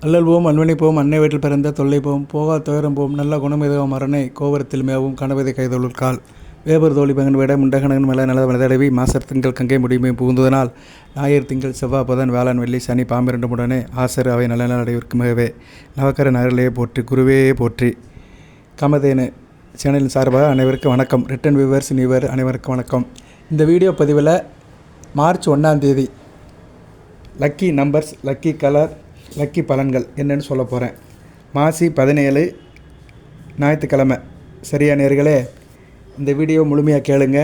அல்லல் போம் அன்வனை போம் அன்னை வீட்டில் பிறந்த தொல்லை போம் போகா துயரம் போம் நல்ல குணமிதவும் மரணை கோவரத்தில் மேவும் கணவதை கைதொழில் கால் வேபர் தோழி பகன் விட முண்டகணன் மேல நல்ல வளதடவி மாசர் திங்கள் கங்கை முடிமை புகுந்ததனால் ஞாயிறு திங்கள் செவ்வாய் புதன் வேளாண் வெள்ளி சனி பாம்பிரண்டு முடனே ஆசர் அவை நல்ல அடைவிற்குமகவே நவக்கர நகரிலே போற்றி குருவே போற்றி கமதேனு சேனலின் சார்பாக அனைவருக்கும் வணக்கம். ரிட்டன் வியூவர்ஸ் நியூவர் அனைவருக்கும் வணக்கம். இந்த வீடியோ பதிவில் மார்ச் 1ஆம் தேதி lucky numbers, lucky colour, lucky பலன்கள் என்னென்னு சொல்ல போகிறேன். மாசி 17 ஞாயிற்றுக்கிழமை. சரியா நேயர்களே, இந்த வீடியோ முழுமையாக கேளுங்க.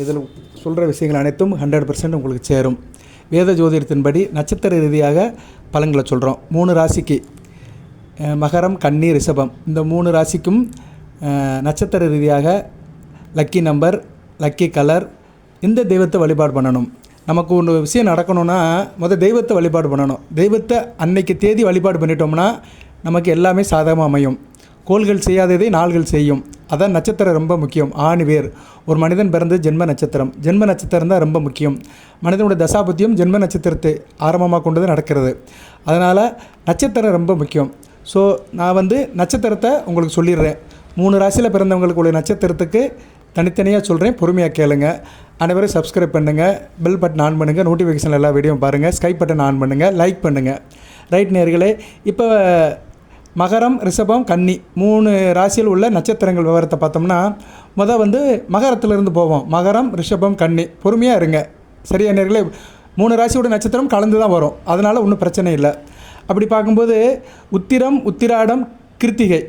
இதில் சொல்கிற விஷயங்கள் அனைத்தும் 100% உங்களுக்கு சேரும். வேத ஜோதிடத்தின்படி நட்சத்திர ரீதியாக பலன்களை சொல்கிறோம். 3 ராசிக்கு மகரம், கன்னி, ரிஷபம் இந்த 3 ராசிக்கும் நட்சத்திர ரீதியாக லக்கி நம்பர், லக்கி கலர், இந்த தெய்வத்தை வழிபாடு பண்ணணும். நமக்கு ஒரு விஷயம் நடக்கணும்னா தெய்வத்தை வழிபாடு பண்ணணும். தெய்வத்தை அன்னைக்கு தேதி வழிபாடு பண்ணிட்டோம்னா நமக்கு எல்லாமே சாதகமாக அமையும். கோள்கள் செய்யாததை நாள்கள் செய்யும். அதான் நட்சத்திரம் ரொம்ப முக்கியம். ஆணி வேர். ஒரு மனிதன் பிறந்தது ஜென்ம நட்சத்திரம். ஜென்ம நட்சத்திரம் தான் ரொம்ப முக்கியம். மனிதனுடைய தசாபத்தியும் ஜென்ம நட்சத்திரத்தை ஆரம்பமாக கொண்டது நடக்கிறது. அதனால் நட்சத்திரம் ரொம்ப முக்கியம். ஸோ நான் நட்சத்திரத்தை உங்களுக்கு சொல்லிடுறேன். 3 ராசியில் பிறந்தவங்களுக்குள்ள நட்சத்திரத்துக்கு தனித்தனியாக சொல்கிறேன், பொறுமையாக கேளுங்க. அனைவரும் சப்ஸ்கிரைப் பண்ணுங்கள், பெல் பட்டன் ஆன் பண்ணுங்கள், நோட்டிஃபிகேஷன் எல்லா வீடியோவும் பாருங்கள், ஸ்கைப் பட்டன் ஆன் பண்ணுங்கள், லைக் பண்ணுங்கள். ரைட் நேயர்களே, இப்போ மகரம், ரிஷபம், கன்னி 3 ராசியில் உள்ள நட்சத்திரங்கள் விவரத்தை பார்த்தோம்னா மகரத்திலிருந்து போவோம். மகரம், ரிஷபம், கன்னி. பொறுமையாக இருங்க. சரியா நேயர்களே, 3 ராசியோட நட்சத்திரம் கலந்து தான் வரும். அதனால் ஒன்றும் பிரச்சனை இல்லை. அப்படி பார்க்கும்போது உத்திரம், உத்திராடம், கிருத்திகை.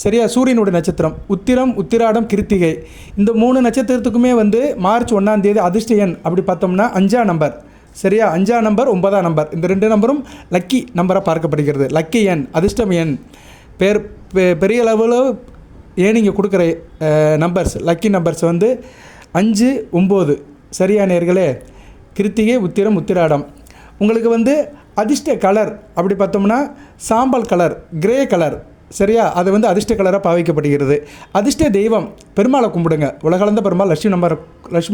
சரியா, சூரியனுடைய நட்சத்திரம் உத்திரம், உத்திராடம், கிருத்திகை. இந்த 3 நட்சத்திரத்துக்குமே மார்ச் 1ஆம் தேதி அதிர்ஷ்ட எண் அப்படி பார்த்தோம்னா 5ஆம் நம்பர். சரியா, 5ஆம் நம்பர், 9ஆம் நம்பர் இந்த 2 நம்பரும் லக்கி நம்பராக பார்க்கப்படுகிறது. லக்கி எண், அதிர்ஷ்டம் எண், பெரிய லெவலில் ஏனிங்க கொடுக்குற நம்பர்ஸ், லக்கி நம்பர்ஸ் 5, 9. சரியா நேயர்களே, கிருத்திகை, உத்திரம், உத்திராடம். உங்களுக்கு அதிர்ஷ்ட கலர் அப்படி பார்த்தோம்னா சாம்பல் கலர், கிரே கலர். சரியா, அது அதிர்ஷ்ட கலராக பாவிக்கப்படுகிறது. அதிர்ஷ்ட தெய்வம் பெருமாளை கும்பிடுங்க. உலகளந்த பெருமாள் லட்சுமி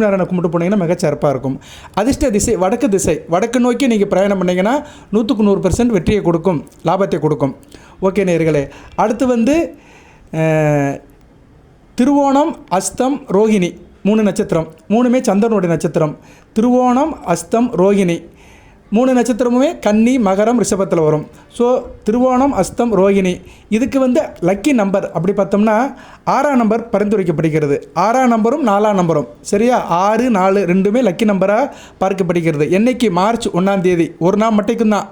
நாராயணனை கும்பிட்டு போனீங்கன்னா மிகச்சிறப்பாக இருக்கும். அதிர்ஷ்ட திசை வடக்கு திசை. வடக்கு நோக்கி நீங்கள் பிரயாணம் பண்ணிங்கன்னா 100% வெற்றியை கொடுக்கும், லாபத்தை கொடுக்கும். ஓகே நேயர்களே, அடுத்து திருவோணம், அஸ்தம், ரோகிணி 3 நட்சத்திரம். 3மே சந்திரனுடைய நட்சத்திரம். திருவோணம், அஸ்தம், ரோகிணி 3 நட்சத்திரமுமே கன்னி, மகரம், ரிஷபத்தில் வரும். ஸோ திருவோணம், அஸ்தம், ரோகிணி இதுக்கு லக்கி நம்பர் அப்படி பார்த்தோம்னா 6ஆம் நம்பர் பரிந்துரைக்கப்படுகிறது. 6ஆம் நம்பரும் 4ஆம் நம்பரும். சரியா, 6, 4 ரெண்டுமே லக்கி நம்பராக பார்க்கப்படுகிறது. என்றைக்கு? மார்ச் 1ஆம் தேதி. ஒரு நாள் மட்டுக்கும் தான்.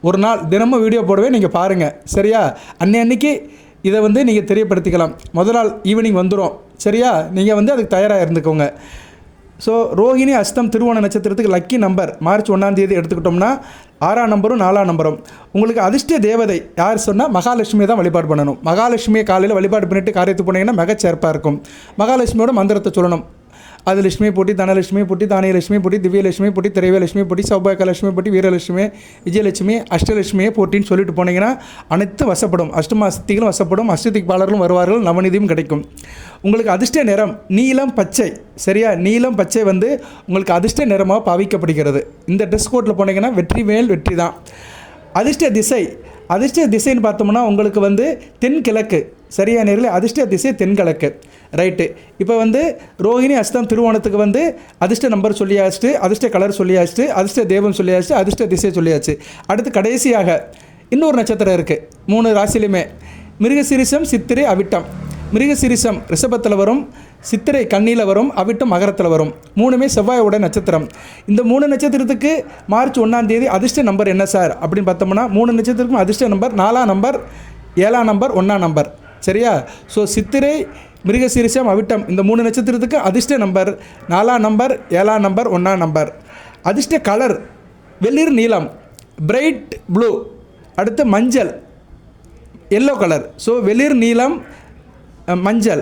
ஒரு நாள் தினமும் வீடியோ போடவே நீங்கள் பாருங்கள். சரியா, அன்னைக்கு இதை நீங்கள் தெரியப்படுத்திக்கலாம். முதல் நாள் ஈவினிங் வந்துடும். சரியா, நீங்கள் அதுக்கு தயாராக இருந்துக்கோங்க. ஸோ ரோகிணி, அஸ்தம், திருவோண நட்சத்திரத்துக்கு லக்கி நம்பர் மார்ச் 1ஆம் தேதி எடுத்துக்கிட்டோம்னா 6ஆம் நம்பரும் 4ஆம் நம்பரும். உங்களுக்கு அதிர்ஷ்ட தேவதை யார் சொன்னால் மகாலட்சுமியை தான் வழிபாடு பண்ணணும். மகாலட்சுமியை காலையில் வழிபாடு பண்ணிவிட்டு காரியத்துக்கு போனீங்கன்னா மிகச்சிறப்பாக இருக்கும். மகாலட்சுமியோட மந்திரத்தை சொல்லணும். அது லட்சுமி போட்டி, தனலட்சுமி போட்டி, தானியலட்சுமி போட்டி, திவ்யலட்சுமி போட்டி, திரைவலட்சுமி போட்டி, சௌபாகியலட்சுமி போட்டி, வீரலட்சுமி, விஜயலட்சுமி, அஷ்டலட்சுமியை போட்டின்னு சொல்லிட்டு போனீங்கன்னா அனைத்து வசப்படும். அஷ்டமாசக்திகளும் வசப்படும், அஷ்டதிக்பாலர்களும் வருவார்கள், நவநிதியும் கிடைக்கும். உங்களுக்கு அதிர்ஷ்ட நிறம் நீலம், பச்சை. சரியா, நீலம், பச்சை உங்களுக்கு அதிர்ஷ்ட நிறமாக பாவிக்கப்படுகிறது. இந்த ட்ரெஸ் கோட்டில் போனீங்கன்னா வெற்றி மேல் வெற்றி தான். அதிர்ஷ்ட திசைன்னு பார்த்தோம்னா உங்களுக்கு தென்கிழக்கு. சரியா நேரில், அதிர்ஷ்ட திசை தென்கிழக்கு. ரைட்டு. இப்போ ரோகிணி, அஸ்தம், திருவோணத்துக்கு அதிர்ஷ்ட நம்பர் சொல்லியாச்சு, அதிர்ஷ்ட கலர் சொல்லியாச்சு, அதிர்ஷ்ட தெய்வம் சொல்லியாச்சு, அதிர்ஷ்ட திசை சொல்லியாச்சு. அடுத்து கடைசியாக இன்னொரு நட்சத்திரம் இருக்குது 3 ராசிலையுமே. மிருகசீரிஷம், சித்திரை, அவிட்டம். மிருகசீரிஷம் ரிஷபத்தில் வரும், சித்திரை கன்னியில் வரும், அவிட்டம் மகரத்தில் வரும். 3மே செவ்வாயோட நட்சத்திரம். இந்த 3 நட்சத்திரத்துக்கு மார்ச் 1ஆம் தேதி அதிர்ஷ்ட நம்பர் என்ன சார் அப்படின்னு பார்த்தோம்னா 3 நட்சத்திரத்துக்கும் அதிர்ஷ்ட நம்பர் 4ஆம் நம்பர், 7ஆம் நம்பர், 1ஆம் நம்பர். சரியா, ஸோ சித்திரை, மிருகசீரிஷம், அவிட்டம் இந்த 3 நட்சத்திரத்துக்கு அதிர்ஷ்ட நம்பர் 4ஆம் நம்பர், 7ஆம் நம்பர், 1ஆம் நம்பர். அதிர்ஷ்ட கலர் வெளிர் நீலம், பிரைட் ப்ளூ. அடுத்து மஞ்சள், எல்லோ கலர். ஸோ வெளிர் நீலம், மஞ்சள்.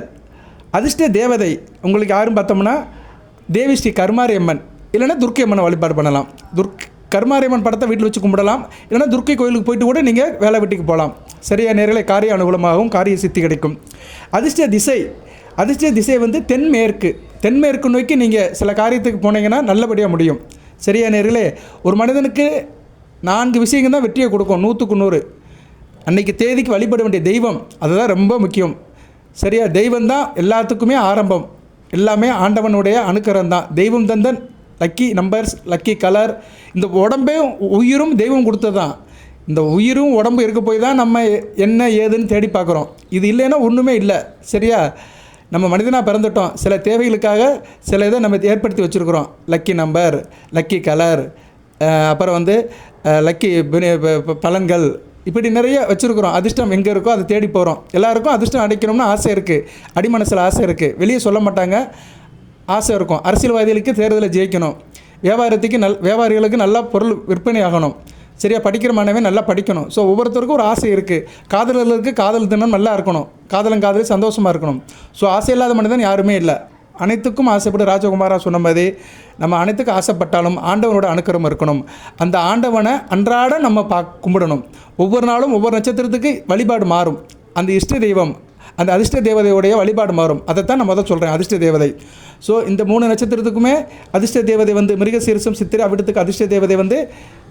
அதிர்ஷ்ட தேவதை உங்களுக்கு யாரும் பார்த்தோம்னா தேவி ஸ்ரீ கருமாரியம்மன், இல்லைன்னா துர்க்கை அம்மனை வழிபாடு பண்ணலாம். கருமாரியம்மன் படத்தை வீட்டில் வச்சு கும்பிடலாம். இல்லைனா துர்க்கை கோயிலுக்கு போயிட்டு கூட நீங்கள் வேலை வெட்டிக்கு போகலாம். சரியா நேரலை, காரிய அனுகூலமாகவும் காரிய சித்தி கிடைக்கும். அதிர்ஷ்ட திசை தென்மேற்கு. தென்மேற்கு நோக்கி நீங்கள் சில காரியத்துக்கு போனீங்கன்னா நல்லபடியாக முடியும். சரியா நேர்களே, ஒரு மனிதனுக்கு 4 விஷயங்கள் தான் வெற்றியை கொடுக்கும். 100க்கு 100. அன்றைக்கி தேதிக்கு வழிபட வேண்டிய தெய்வம் அதுதான் ரொம்ப முக்கியம். சரியா? தெய்வம் தான் எல்லாத்துக்குமே ஆரம்பம். எல்லாமே ஆண்டவனுடைய அனுக்கிரகம் தான். தெய்வம் தந்தன் லக்கி நம்பர்ஸ், லக்கி கலர், இந்த உடம்பே உயிரும் தெய்வம் கொடுத்தது தான். இந்த உயிரும் உடம்பு இருக்க போய் தான் நம்ம என்ன ஏதுன்னு தேடி பார்க்குறோம். இது இல்லைன்னா ஒன்றுமே இல்லை. சரியா? நம்ம மனிதனாக பிறந்துட்டோம். சில தேவைகளுக்காக சில இதை நம்ம ஏற்படுத்தி வச்சுருக்குறோம். லக்கி நம்பர், லக்கி கலர், அப்புறம் லக்கி பலன்கள், இப்படி நிறைய வச்சுருக்குறோம். அதிர்ஷ்டம் எங்கே இருக்கோ அதை தேடி போகிறோம். எல்லாருக்கும் அதிர்ஷ்டம் அடைக்கணும்னு ஆசை இருக்குது. அடிமனசில் ஆசை இருக்குது. வெளியே சொல்ல மாட்டாங்க, ஆசை இருக்கும். அரசியல்வாதிகளுக்கு தேர்தலில் ஜெயிக்கணும். வியாபாரிகளுக்கு நல்லா பொருள் விற்பனை ஆகணும். சரியா? படிக்கிற மாணவன் நல்லா படிக்கணும். ஸோ ஒவ்வொருத்தருக்கும் ஒரு ஆசை இருக்குது. காதலர்களுக்கு காதல் தினம் நல்லா இருக்கணும். காதலி சந்தோஷமாக இருக்கணும். ஸோ ஆசை இல்லாத மனிதன் யாருமே இல்லை. அனைத்துக்கும் ஆசைப்பட்டு ராஜகுமாரா சொன்ன மாதிரி நம்ம அனைத்துக்கும் ஆசைப்பட்டாலும் ஆண்டவனோட அனுக்கிரகம் இருக்கணும். அந்த ஆண்டவனை அன்றாட நம்ம கும்பிடணும். ஒவ்வொரு நாளும் ஒவ்வொரு நட்சத்திரத்துக்கு வழிபாடு மாறும். அந்த இஷ்ட தெய்வம், அந்த அதிர்ஷ்ட தேவதையுடைய வழிபாடு மாறும். அதைத்தான் நான் முதல் சொல்கிறேன், அதிர்ஷ்ட தேவதை. ஸோ இந்த 3 நட்சத்திரத்துக்குமே அதிர்ஷ்ட தேவதை மிருகசீரிசம், சித்திரை, அவிட்டத்துக்கு அதிர்ஷ்ட தேவதை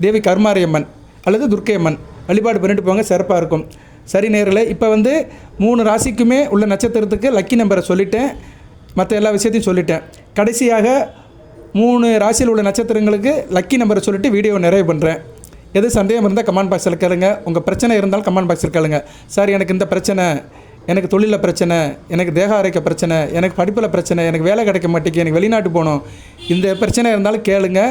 தேவி கருமாரியம்மன் அல்லது துர்க்கையம்மன். வழிபாடு பண்ணிட்டு போங்க, சிறப்பாக இருக்கும். சரி நேயர்களே, இப்போ 3 ராசிக்குமே உள்ள நட்சத்திரத்துக்கு லக்கி நம்பரை சொல்லிட்டேன். மற்ற எல்லா விஷயத்தையும் சொல்லிட்டேன். கடைசியாக 3 ராசியில் உள்ள நட்சத்திரங்களுக்கு லக்கி நம்பரை சொல்லிவிட்டு வீடியோ நிறைவு பண்ணுறேன். எது சந்தேகம் இருந்தால் கமெண்ட் பாக்ஸில் கேளுங்க. உங்கள் பிரச்சனை இருந்தாலும் கமெண்ட் பாக்ஸில் கேளுங்க. சார் எனக்கு இந்த பிரச்சனை, எனக்கு தொழிலில் பிரச்சனை, எனக்கு தேக ஆரோக்கிய பிரச்சனை, எனக்கு படிப்பில் பிரச்சனை, எனக்கு வேலை கிடைக்க மாட்டேங்குது, எனக்கு வெளிநாட்டு போகணும், இந்த பிரச்சனை இருந்தாலும் கேளுங்க.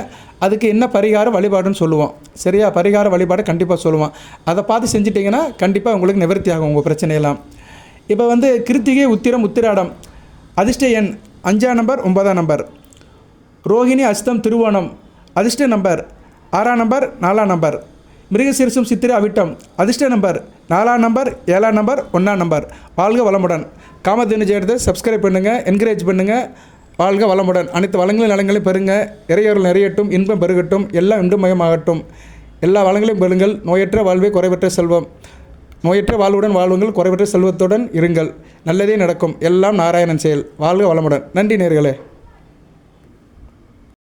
அதுக்கு என்ன பரிகார வழிபாடுன்னு சொல்லுவோம். சரியா? பரிகார வழிபாடு கண்டிப்பாக சொல்லுவோம். அதை பார்த்து செஞ்சிட்டிங்கன்னா கண்டிப்பாக உங்களுக்கு நிவர்த்தி ஆகும் உங்கள் பிரச்சனையெல்லாம். இப்போ கிருத்திகை, உத்திரம், உத்திராடம் அதிர்ஷ்ட எண் 5ஆம் நம்பர், 9ஆம் நம்பர். ரோகிணி, அஸ்தம், திருவோணம் அதிர்ஷ்ட நம்பர் 6ஆம் நம்பர், 4ஆம் நம்பர். மிருகசீரிஷம், சித்திரை, அவிட்டம் அதிர்ஷ்ட நம்பர் 4ஆம் நம்பர், 7ஆம் நம்பர், 1ஆம் நம்பர். வாழ்க வளமுடன். காமதேனு ஜெயத்தை சப்ஸ்கிரைப் பண்ணுங்கள், என்கரேஜ் பண்ணுங்கள். வாழ்க வளமுடன். அனைத்து வளங்களையும் நலங்களையும் பெறுங்க. இறையர்கள் நிறையட்டும், இன்பம் பெருகட்டும், எல்லாம் இன்பமயமாகட்டும். எல்லா வளங்களையும் பெறுங்கள். நோயற்ற வாழ்வே குறைவற்ற செல்வம். நோயற்ற வாழ்வுடன் வாழ்வுங்கள், குறைவற்ற செல்வத்துடன் இருங்கள். நல்லதே நடக்கும். எல்லாம் நாராயணன் செயல். வாழ்க வளமுடன். நன்றி நேயர்களே.